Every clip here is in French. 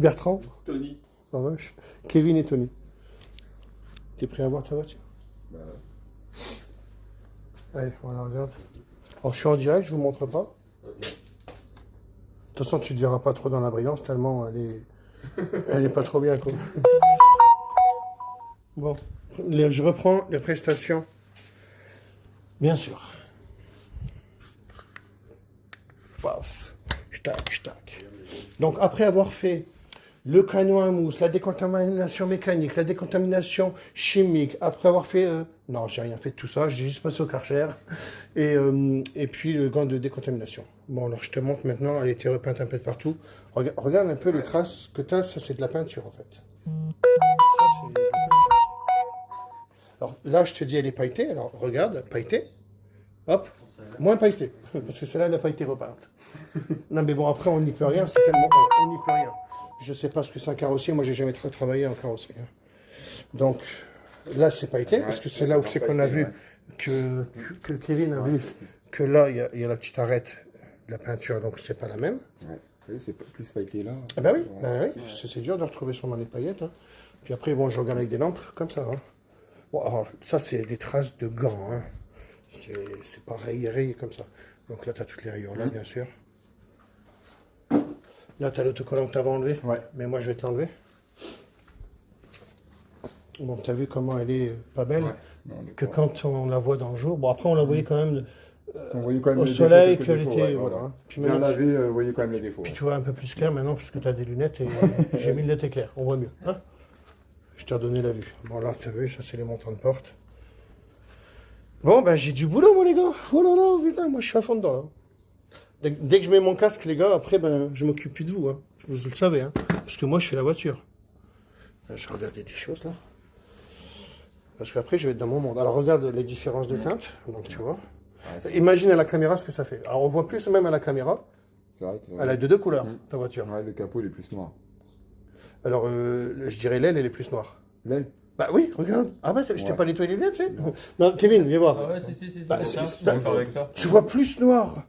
Bertrand. Tony. Oh, vache. Kevin et Tony. T'es prêt à voir ta voiture? Bah, Allez, voilà, regarde. Alors, je suis en direct, je vous montre pas. ok. De toute façon, tu ne te verras pas trop dans la brillance, tellement elle est pas trop bien, quoi. Bon, je reprends les prestations. Bien sûr. Paf, tac. Donc, après avoir fait le canon à mousse, la décontamination mécanique, la décontamination chimique, après avoir fait... non, j'ai rien fait de tout ça, j'ai juste passé au Karcher. Et puis le gant de décontamination. Bon, alors je te montre maintenant, elle a été repeinte un peu de partout. Regarde un peu les traces que tu as, ça c'est de la peinture en fait. Ça, c'est de la peinture. Alors là, je te dis, elle est pailletée, alors regarde, pailletée. Hop, moins pailletée, parce que celle-là, elle n'a pas été repeinte. Non mais bon, après, on n'y peut rien, c'est tellement... On n'y peut rien. Je sais pas ce que c'est un carrossier, moi j'ai jamais trop travaillé en carrosserie. Donc là c'est pas été, parce que c'est là où c'est qu'on a vu que Kevin a vu que là il y a la petite arête de la peinture, donc c'est pas la même. Ouais. Oui, c'est plus pailleté là. Ah bah oui, c'est dur de retrouver sûrement les paillettes. Hein. Puis après bon je regarde avec des lampes comme ça. Hein. Bon alors ça c'est des traces de gants, hein. C'est pas rayé comme ça. Donc là tu as toutes les rayures là bien sûr. Là, tu as l'autocollant que tu avais enlevé. Ouais. Mais moi, je vais te l'enlever. Bon, tu as vu comment elle est pas belle. Ouais. Non, que quand on la voit dans le jour. Bon, après, on la voyait quand même on voyait quand même au les soleil, défauts, qu'elle quelques était. défauts, Voilà. ouais. Puis Bien maintenant, lavé, vous voyez quand même les défauts. puis tu vois un peu plus clair maintenant, puisque tu as des lunettes et j'ai mis une lunettes éclair. On voit mieux. Hein, je t'ai redonné la vue. Bon, là, tu as vu, ça, c'est les montants de porte. Bon, ben, j'ai du boulot, moi, les gars. Oh là là, putain, moi, je suis à fond dedans. Hein. Dès que je mets mon casque, les gars, après, ben, je m'occupe plus de vous. Hein. Vous le savez, hein. Parce que moi, je fais la voiture. Je regarde des choses, là. Parce qu'après, je vais être dans mon monde. Alors, regarde les différences de teintes. Donc, tu vois. Ouais, imagine à la caméra ce que ça fait. Alors, on voit plus même à la caméra. C'est vrai que, elle a de deux couleurs, ta voiture. Ouais, le capot, il est plus noir. Alors, je dirais l'aile, elle est plus noire. L'aile? Bah oui, regarde. Ah bah, je t'ai pas nettoyé les lunettes, tu sais. Non, Kevin, viens voir. Ah ouais, si. Bah, Je suis bah, d'accord avec toi. tu vois plus noir.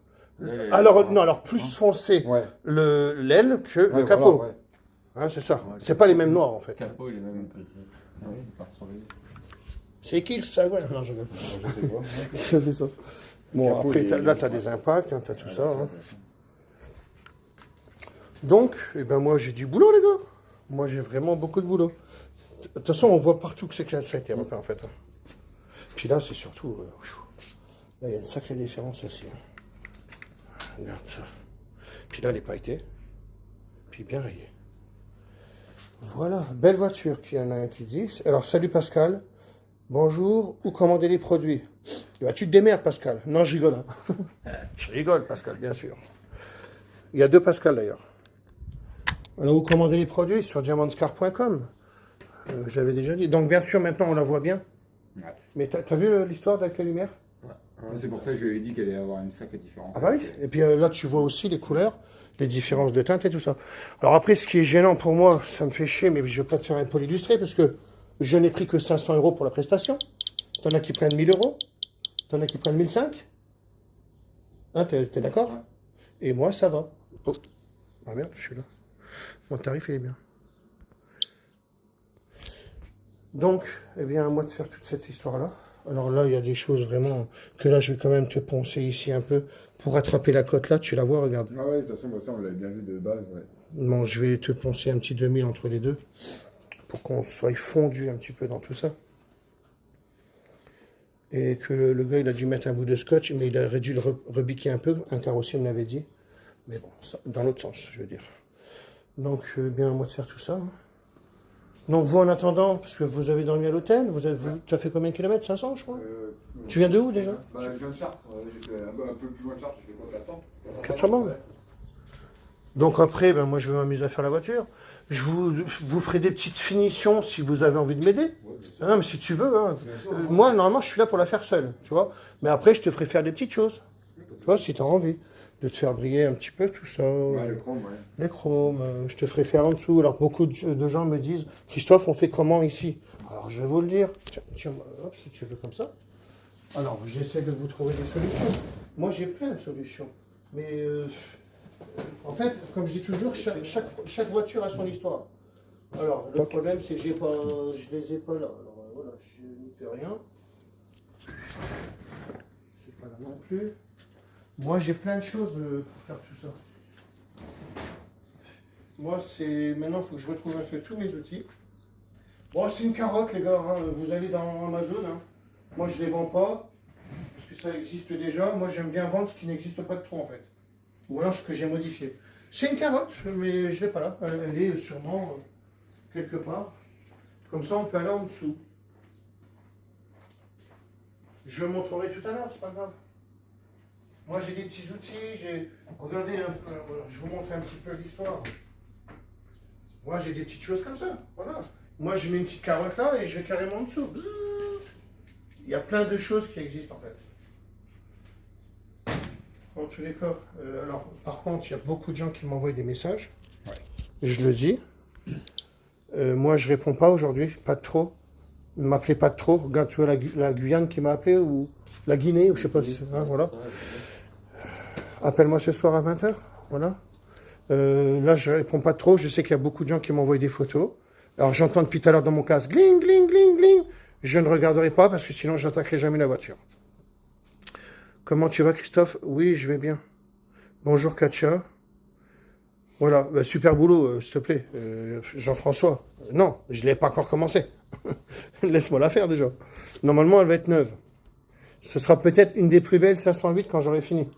Alors, non, alors plus foncé Ouais. l'aile que le Ouais, capot. voilà, ouais. Hein, c'est ça. Ouais, C'est pas les mêmes noirs, en fait. Le capot, il est même un peu. Ouais, il part sur les. C'est qui ça? Ouais, non, je rigole. Je sais pas. Je fais ça. Bon, Capot, après, il est- là, tu as des impacts, hein, tu as tout ça. Hein. Donc, eh ben, moi, j'ai du boulot, les gars. Moi, j'ai vraiment beaucoup de boulot. De toute façon, on voit partout que ça a été repeint, en fait. Hein. Puis là, c'est surtout... là, il y a une sacrée différence aussi. Hein. Regarde ça. Puis là, elle n'est pas été. Puis bien rayée. Voilà, belle voiture, qu'il y en a un qui dit. Alors, salut Pascal. Bonjour, où commander les produits? Bah, tu te démerdes, Pascal. Non, je rigole. Hein. Je rigole, Pascal, bien sûr. Il y a deux Pascal, d'ailleurs. Alors, où commander les produits? Sur diamandscar.com. J'avais déjà dit. Donc, bien sûr, maintenant, on la voit bien. Ouais. Mais t'as vu l'histoire avec la lumière? Ouais, c'est pour ça que je lui ai dit qu'elle allait avoir une sacrée différence. Ah bah oui. Et puis là, tu vois aussi les couleurs, les différences de teinte et tout ça. Alors après, ce qui est gênant pour moi, ça me fait chier, mais je vais pas te faire un pôle illustré parce que je n'ai pris que 500 € pour la prestation. T'en as qui prennent 1000 €. T'en as qui prennent 1500. Hein, t'es d'accord? Ouais. Et moi, ça va. Oh. Ah merde, je suis là. Mon tarif, il est bien. Donc, eh bien, à moi de faire toute cette histoire-là. Alors là, il y a des choses vraiment que là, je vais quand même te poncer ici un peu pour attraper la côte là. Tu la vois, regarde. Ah ouais, de toute façon, bah, ça, on l'avait bien vu de base, ouais. Bon, je vais te poncer un petit 2000 entre les deux pour qu'on soit fondu un petit peu dans tout ça. Et que le gars, il a dû mettre un bout de scotch, mais il aurait dû le rebiquer un peu. Un carrossier me l'avait dit. Mais bon, ça, dans l'autre sens, je veux dire. Donc, bien, à moi de faire tout ça. Hein. Donc, vous, en attendant, parce que vous avez dormi à l'hôtel, tu as fait combien de kilomètres? 500, je crois. Tu viens de où, déjà? Bah, je viens de Chartres. J'ai fait un peu plus loin de Chartres, j'ai fait quoi, 400? 400 bandes. Donc après, ben, moi, je vais m'amuser à faire la voiture. Je vous ferai des petites finitions si vous avez envie de m'aider. Ouais, bien sûr. Non, mais si tu veux. Hein. Bien sûr. Moi, normalement, je suis là pour la faire seule, tu vois. Mais après, je te ferai faire des petites choses. Tu vois, si tu as envie de te faire briller un petit peu, tout ça. Ouais, le chrome, ouais. Les chromes, je te ferai faire en dessous. Alors, beaucoup de gens me disent, Christophe, on fait comment ici? Alors, je vais vous le dire. Tiens, hop, si tu veux comme ça. Alors, j'essaie de vous trouver des solutions. Moi, j'ai plein de solutions. Mais En fait, comme je dis toujours, chaque voiture a son histoire. Alors, le problème, c'est que je les ai pas là. Alors, voilà, je n'y peux rien. C'est pas là non plus. Moi, j'ai plein de choses pour faire tout ça. Moi, c'est... Maintenant, il faut que je retrouve un peu tous mes outils. Bon, c'est une carotte, les gars. Hein. Vous allez dans Amazon. Hein. Moi, je ne les vends pas. Parce que ça existe déjà. Moi, j'aime bien vendre ce qui n'existe pas de trop, en fait. Ou alors ce que j'ai modifié. C'est une carotte, mais je ne l'ai pas là. Elle est sûrement quelque part. Comme ça, on peut aller en dessous. Je le montrerai tout à l'heure, c'est pas grave. Moi, j'ai des petits outils. Regardez un peu. Voilà, je vous montre un petit peu l'histoire. Moi, j'ai des petites choses comme ça. Voilà. Moi, je mets une petite carotte là et je vais carrément en dessous. Bzzz. Il y a plein de choses qui existent en fait. En tous les cas, alors, par contre, il y a beaucoup de gens qui m'envoient des messages. Ouais. Je le dis. Moi, je réponds pas aujourd'hui, pas de trop. Ne m'appelez pas de trop. Regarde, tu vois la Guyane qui m'a appelé ou la Guinée, ou je sais pas. Hein, voilà. Appelle-moi ce soir à 20h. Voilà. Là, je réponds pas trop. Je sais qu'il y a beaucoup de gens qui m'envoient des photos. Alors, j'entends depuis tout à l'heure dans mon casque, gling, gling, gling, gling. Je ne regarderai pas parce que sinon, je n'attaquerai jamais la voiture. Comment tu vas, Christophe? Oui, je vais bien. Bonjour, Katia. Voilà, bah, super boulot, s'il te plaît. Jean-François. Non, je ne l'ai pas encore commencé. Laisse-moi la faire déjà. Normalement, elle va être neuve. Ce sera peut-être une des plus belles 508 quand j'aurai fini.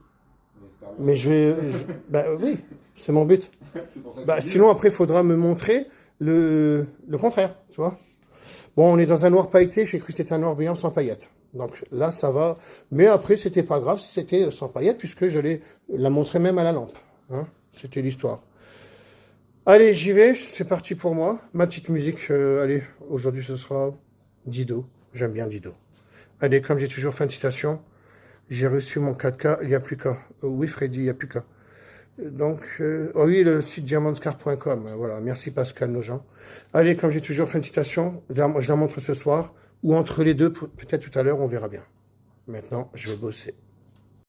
Mais je vais... bah oui, c'est mon but. Bah, sinon, après, il faudra me montrer le contraire, tu vois. Bon, on est dans un noir pailleté, j'ai cru que c'était un noir brillant sans paillettes. Donc là, ça va. Mais après, c'était pas grave si c'était sans paillettes, puisque je la montrais même à la lampe. Hein. C'était l'histoire. Allez, j'y vais, c'est parti pour moi. Ma petite musique, allez, aujourd'hui ce sera Dido. J'aime bien Dido. Allez, comme j'ai toujours fin de citation, j'ai reçu mon 4K, il n'y a plus qu'à. Oui, Freddy, il n'y a plus qu'à. Donc, oh oui, le site diamandscar.com. Voilà, merci Pascal Nogent. Allez, comme j'ai toujours fait une citation, je la montre ce soir, ou entre les deux, peut-être tout à l'heure, on verra bien. Maintenant, je vais bosser.